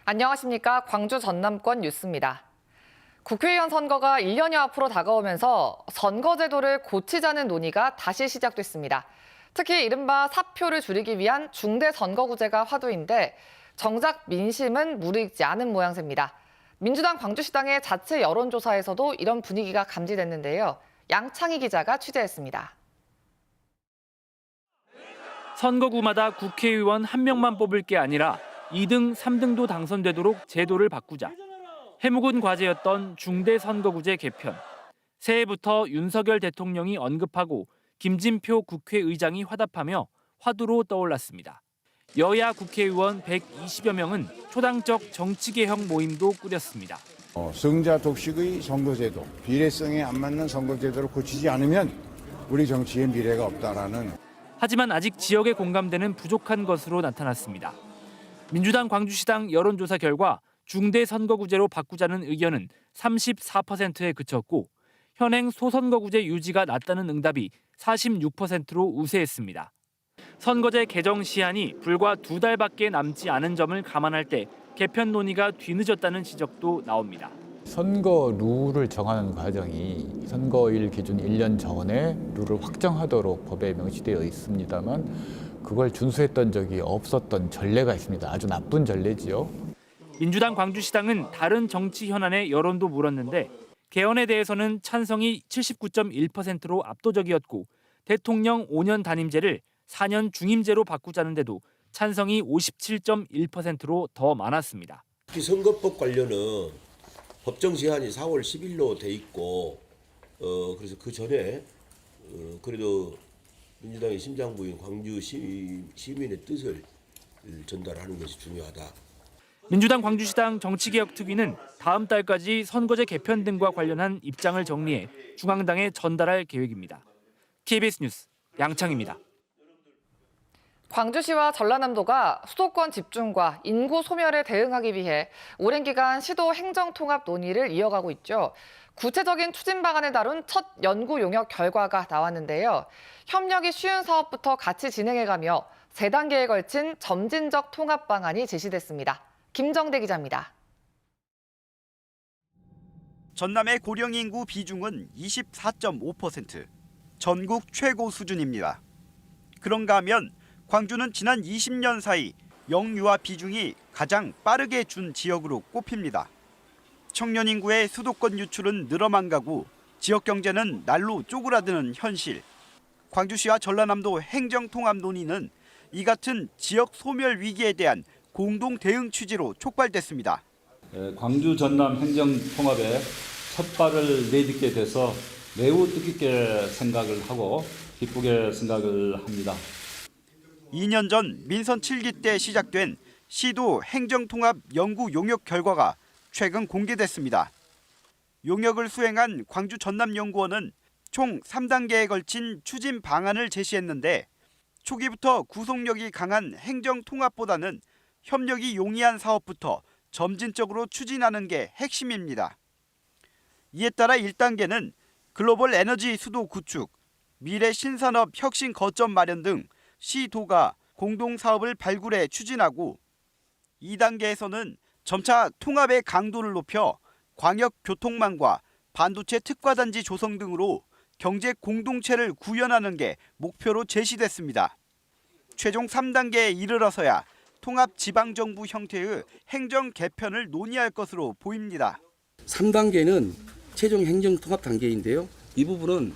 안녕하십니까. 광주 전남권 뉴스입니다. 국회의원 선거가 1년여 앞으로 다가오면서 선거제도를 고치자는 논의가 다시 시작됐습니다. 특히 이른바 사표를 줄이기 위한 중대선거구제가 화두인데 정작 민심은 무르익지 않은 모양새입니다. 민주당 광주시당의 자체 여론조사에서도 이런 분위기가 감지됐는데요. 양창희 기자가 취재했습니다. 선거구마다 국회의원 한 명만 뽑을 게 아니라 2등, 3등도 당선되도록 제도를 바꾸자. 해묵은 과제였던 중대선거구제 개편. 새해부터 윤석열 대통령이 언급하고 김진표 국회의장이 화답하며 화두로 떠올랐습니다. 여야 국회의원 120여 명은 초당적 정치개혁 모임도 꾸렸습니다. 승자 독식의 선거제도, 비례성에 안 맞는 선거제도를 고치지 않으면 우리 정치의 미래가 없다라는. 하지만 아직 지역에 공감되는 부족한 것으로 나타났습니다. 민주당 광주시당 여론조사 결과 중대선거구제로 바꾸자는 의견은 34%에 그쳤고 현행 소선거구제 유지가 낫다는 응답이 46%로 우세했습니다. 선거제 개정 시한이 불과 2달밖에 남지 않은 점을 감안할 때 개편 논의가 뒤늦었다는 지적도 나옵니다. 선거 룰을 정하는 과정이 선거일 기준 1년 전에 룰을 확정하도록 법에 명시되어 있습니다만 그걸 준수했던 적이 없었던 전례가 있습니다. 아주 나쁜 전례지요. 민주당 광주시당은 다른 정치 현안의 여론도 물었는데 개헌에 대해서는 찬성이 79.1%로 압도적이었고 대통령 5년 단임제를 4년 중임제로 바꾸자는 데도 찬성이 57.1%로 더 많았습니다. 선거법 관련은 법정 시한이 4월 10일로 돼 있고 그래서 그 전에 그래도 민주당의 심장부인 광주 시민의 뜻을 전달하는 것이 중요하다. 민주당 광주시당 정치개혁특위는 다음 달까지 선거제 개편 등과 관련한 입장을 정리해 중앙당에 전달할 계획입니다. KBS 뉴스 양창입니다. 광주시와 전라남도가 수도권 집중과 인구 소멸에 대응하기 위해 오랜 기간 시도 행정통합 논의를 이어가고 있죠. 구체적인 추진 방안을 다룬 첫 연구 용역 결과가 나왔는데요. 협력이 쉬운 사업부터 같이 진행해가며 3단계에 걸친 점진적 통합 방안이 제시됐습니다. 김정대 기자입니다. 전남의 고령 인구 비중은 24.5%, 전국 최고 수준입니다. 그런가 하면 광주는 지난 20년 사이 영유아 비중이 가장 빠르게 준 지역으로 꼽힙니다. 청년 인구의 수도권 유출은 늘어만 가고 지역 경제는 날로 쪼그라드는 현실. 광주시와 전라남도 행정통합 논의는 이 같은 지역 소멸 위기에 대한 공동 대응 취지로 촉발됐습니다. 광주 전남 행정통합에 첫 발을 내딛게 돼서 매우 뜻깊게 생각을 하고 기쁘게 생각을 합니다. 2년 전 민선 7기 때 시작된 시도 행정통합 연구 용역 결과가 최근 공개됐습니다. 용역을 수행한 광주 전남연구원은 총 3단계에 걸친 추진 방안을 제시했는데 초기부터 구속력이 강한 행정통합보다는 협력이 용이한 사업부터 점진적으로 추진하는 게 핵심입니다. 이에 따라 1단계는 글로벌 에너지 수도 구축, 미래 신산업 혁신 거점 마련 등 시도가 공동사업을 발굴해 추진하고 2단계에서는 점차 통합의 강도를 높여 광역교통망과 반도체 특화단지 조성 등으로 경제 공동체를 구현하는 게 목표로 제시됐습니다. 최종 3단계에 이르러서야 통합 지방정부 형태의 행정 개편을 논의할 것으로 보입니다. 3단계는 최종 행정통합 단계인데요. 이 부분은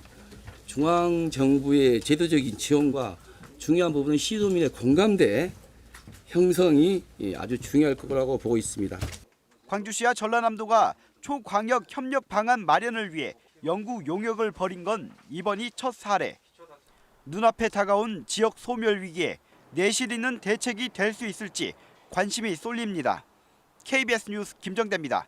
중앙정부의 제도적인 지원과 중요한 부분은 시도민의 공감대 형성이 아주 중요할 거라고 보고 있습니다. 광주시와 전라남도가 초광역 협력 방안 마련을 위해 연구 용역을 벌인 건 이번이 첫 사례. 눈앞에 다가온 지역 소멸 위기에 내실 있는 대책이 될 수 있을지 관심이 쏠립니다. KBS 뉴스 김정대입니다.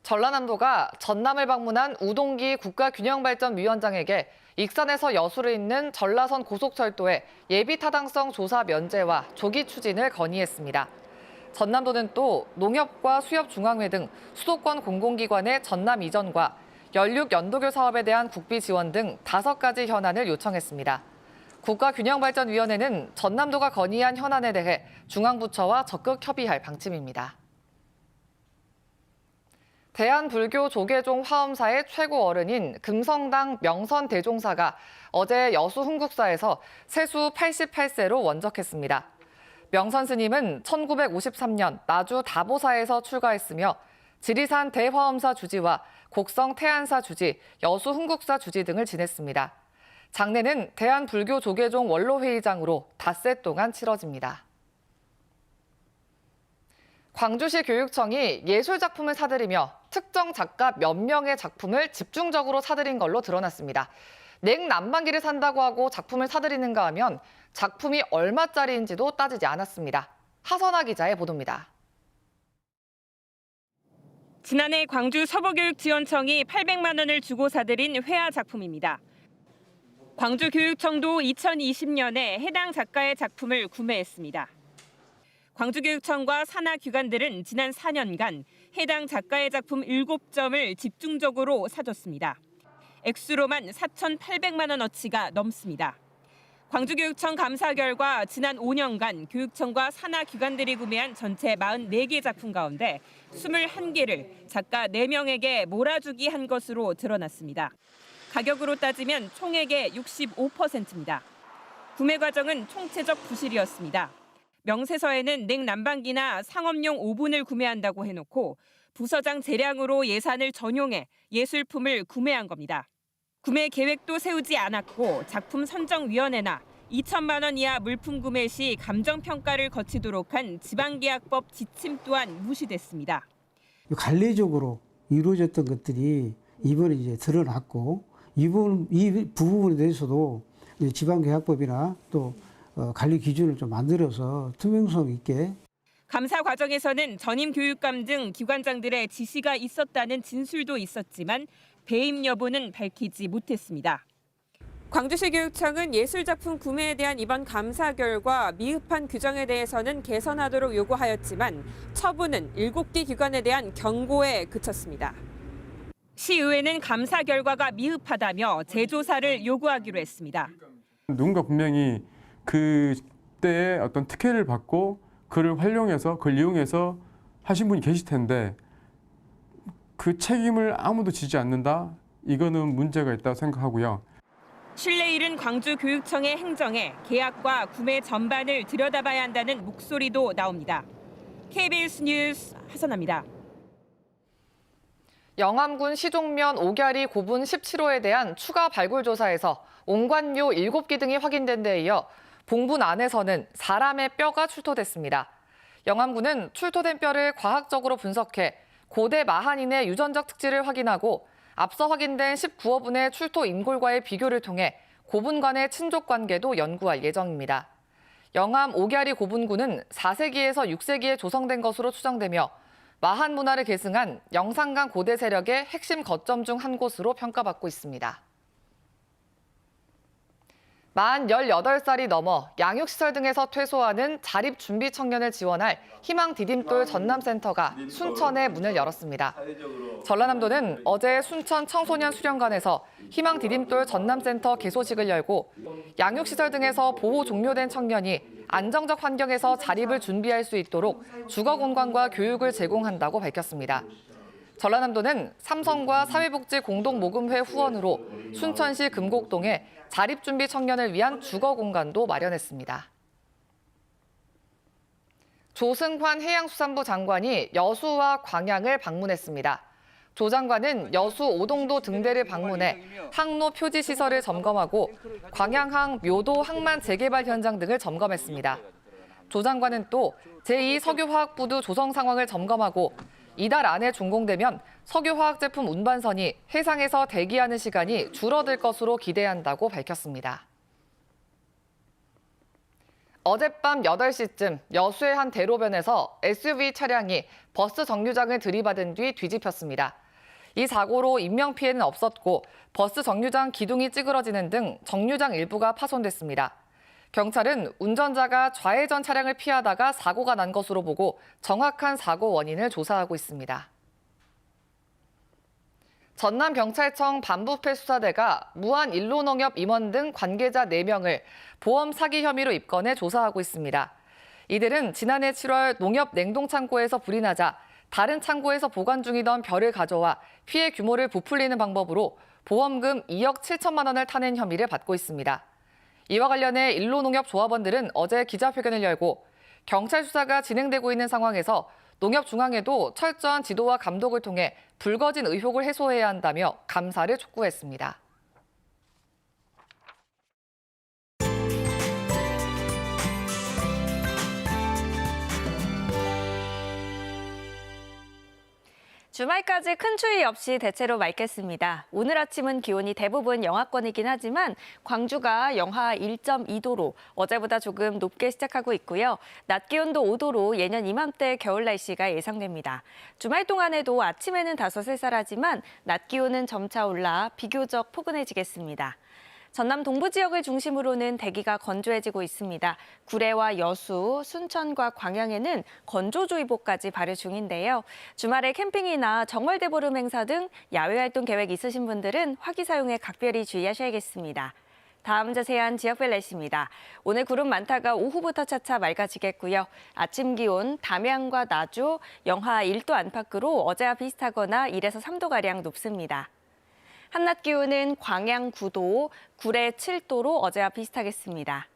전라남도가 전남을 방문한 우동기 국가균형발전위원장에게 익산에서 여수를 잇는 전라선 고속철도의 예비타당성 조사 면제와 조기 추진을 건의했습니다. 전남도는 또 농협과 수협중앙회 등 수도권 공공기관의 전남 이전과 연륙 연도교 사업에 대한 국비 지원 등 5가지 현안을 요청했습니다. 국가균형발전위원회는 전남도가 건의한 현안에 대해 중앙부처와 적극 협의할 방침입니다. 대한불교조계종 화엄사의 최고 어른인 금성당 명선대종사가 어제 여수 흥국사에서 세수 88세로 원적했습니다. 명선 스님은 1953년 나주 다보사에서 출가했으며 지리산 대화엄사 주지와 곡성 태안사 주지, 여수 흥국사 주지 등을 지냈습니다. 장례는 대한불교조계종 원로회의장으로 닷새 동안 치러집니다. 광주시 교육청이 예술작품을 사들이며 특정 작가 몇 명의 작품을 집중적으로 사들인 걸로 드러났습니다. 냉난방기를 산다고 하고 작품을 사들이는가 하면 작품이 얼마짜리인지도 따지지 않았습니다. 하선아 기자의 보도입니다. 지난해 광주 서부교육지원청이 800만 원을 주고 사들인 회화 작품입니다. 광주교육청도 2020년에 해당 작가의 작품을 구매했습니다. 광주교육청과 산하기관들은 지난 4년간 해당 작가의 작품 7점을 집중적으로 사줬습니다. 액수로만 4,800만 원어치가 넘습니다. 광주교육청 감사 결과 지난 5년간 교육청과 산하기관들이 구매한 전체 44개 작품 가운데 21개를 작가 4명에게 몰아주기 한 것으로 드러났습니다. 가격으로 따지면 총액의 65%입니다. 구매 과정은 총체적 부실이었습니다. 명세서에는 냉난방기나 상업용 오븐을 구매한다고 해놓고 부서장 재량으로 예산을 전용해 예술품을 구매한 겁니다. 구매 계획도 세우지 않았고 작품 선정위원회나 2천만 원 이하 물품 구매 시 감정평가를 거치도록 한 지방계약법 지침 또한 무시됐습니다. 관례적으로 이루어졌던 것들이 이번에 이제 드러났고 이 부분에 대해서도 지방계약법이나 또 관리 기준을 좀 만들어서 투명성 있게. 감사 과정에서는 전임 교육감 등 기관장들의 지시가 있었다는 진술도 있었지만 배임 여부는 밝히지 못했습니다. 광주시 교육청은 예술작품 구매에 대한 이번 감사 결과 미흡한 규정에 대해서는 개선하도록 요구하였지만 처분은 7개 기관에 대한 경고에 그쳤습니다. 시의회는 감사 결과가 미흡하다며 재조사를 요구하기로 했습니다. 누군가 분명히 그때의 어떤 특혜를 받고 그걸 활용해서 그걸 이용해서 하신 분이 계실 텐데 그 책임을 아무도 지지 않는다? 이거는 문제가 있다고 생각하고요. 신뢰 잃은 광주교육청의 행정에 계약과 구매 전반을 들여다봐야 한다는 목소리도 나옵니다. KBS 뉴스 하선아입니다. 영암군 시종면 오갸리 고분 17호에 대한 추가 발굴 조사에서 옹관료 7기 등이 확인된 데 이어 봉분 안에서는 사람의 뼈가 출토됐습니다. 영암군은 출토된 뼈를 과학적으로 분석해 고대 마한인의 유전적 특질을 확인하고 앞서 확인된 19호분의 출토 인골과의 비교를 통해 고분 간의 친족 관계도 연구할 예정입니다. 영암 오갸리 고분군은 4세기에서 6세기에 조성된 것으로 추정되며 마한 문화를 계승한 영산강 고대 세력의 핵심 거점 중 한 곳으로 평가받고 있습니다. 만 18살이 넘어 양육시설 등에서 퇴소하는 자립준비 청년을 지원할 희망 디딤돌 전남센터가 순천에 문을 열었습니다. 전라남도는 어제 순천 청소년 수련관에서 희망 디딤돌 전남센터 개소식을 열고 양육시설 등에서 보호 종료된 청년이 안정적 환경에서 자립을 준비할 수 있도록 주거 공간과 교육을 제공한다고 밝혔습니다. 전라남도는 삼성과 사회복지공동모금회 후원으로 순천시 금곡동에 자립준비 청년을 위한 주거 공간도 마련했습니다. 조승환 해양수산부 장관이 여수와 광양을 방문했습니다. 조 장관은 여수 오동도 등대를 방문해 항로 표지 시설을 점검하고 광양항 묘도 항만 재개발 현장 등을 점검했습니다. 조 장관은 또 제2석유화학부두 조성 상황을 점검하고 이달 안에 준공되면 석유화학 제품 운반선이 해상에서 대기하는 시간이 줄어들 것으로 기대한다고 밝혔습니다. 어젯밤 8시쯤 여수의 한 대로변에서 SUV 차량이 버스 정류장을 들이받은 뒤 뒤집혔습니다. 이 사고로 인명피해는 없었고 버스 정류장 기둥이 찌그러지는 등 정류장 일부가 파손됐습니다. 경찰은 운전자가 좌회전 차량을 피하다가 사고가 난 것으로 보고 정확한 사고 원인을 조사하고 있습니다. 전남경찰청 반부패 수사대가 무한 일로농협 임원 등 관계자 4명을 보험 사기 혐의로 입건해 조사하고 있습니다. 이들은 지난해 7월 농협 냉동창고에서 불이 나자 다른 창고에서 보관 중이던 벼를 가져와 피해 규모를 부풀리는 방법으로 보험금 2억 7천만 원을 타낸 혐의를 받고 있습니다. 이와 관련해 일로농협 조합원들은 어제 기자회견을 열고 경찰 수사가 진행되고 있는 상황에서 농협중앙에도 철저한 지도와 감독을 통해 불거진 의혹을 해소해야 한다며 감사를 촉구했습니다. 주말까지 큰 추위 없이 대체로 맑겠습니다. 오늘 아침은 기온이 대부분 영하권이긴 하지만 광주가 영하 1.2도로 어제보다 조금 높게 시작하고 있고요. 낮 기온도 5도로 예년 이맘때 겨울 날씨가 예상됩니다. 주말 동안에도 아침에는 다소 쌀쌀하지만 낮 기온은 점차 올라 비교적 포근해지겠습니다. 전남 동부 지역을 중심으로는 대기가 건조해지고 있습니다. 구례와 여수, 순천과 광양에는 건조주의보까지 발효 중인데요. 주말에 캠핑이나 정월대보름 행사 등 야외 활동 계획 있으신 분들은 화기 사용에 각별히 주의하셔야겠습니다. 다음 자세한 지역별 날씨입니다. 오늘 구름 많다가 오후부터 차차 맑아지겠고요. 아침 기온 담양과 나주 영하 1도 안팎으로 어제와 비슷하거나 1에서 3도가량 높습니다. 한낮 기온은 광양 9도, 구례 7도로 어제와 비슷하겠습니다.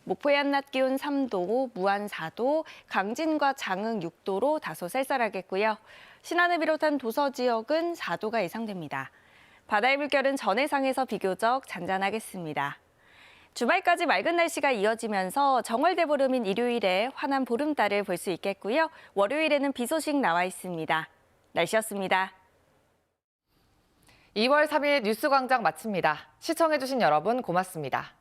목포의 한낮 기온 3도, 무안 4도, 강진과 장흥 6도로 다소 쌀쌀하겠고요. 신안을 비롯한 도서 지역은 4도가 예상됩니다. 바다의 물결은 전해상에서 비교적 잔잔하겠습니다. 주말까지 맑은 날씨가 이어지면서 정월대보름인 일요일에 환한 보름달을 볼 수 있겠고요. 월요일에는 비 소식 나와 있습니다. 날씨였습니다. 2월 3일 뉴스광장 마칩니다. 시청해주신 여러분 고맙습니다.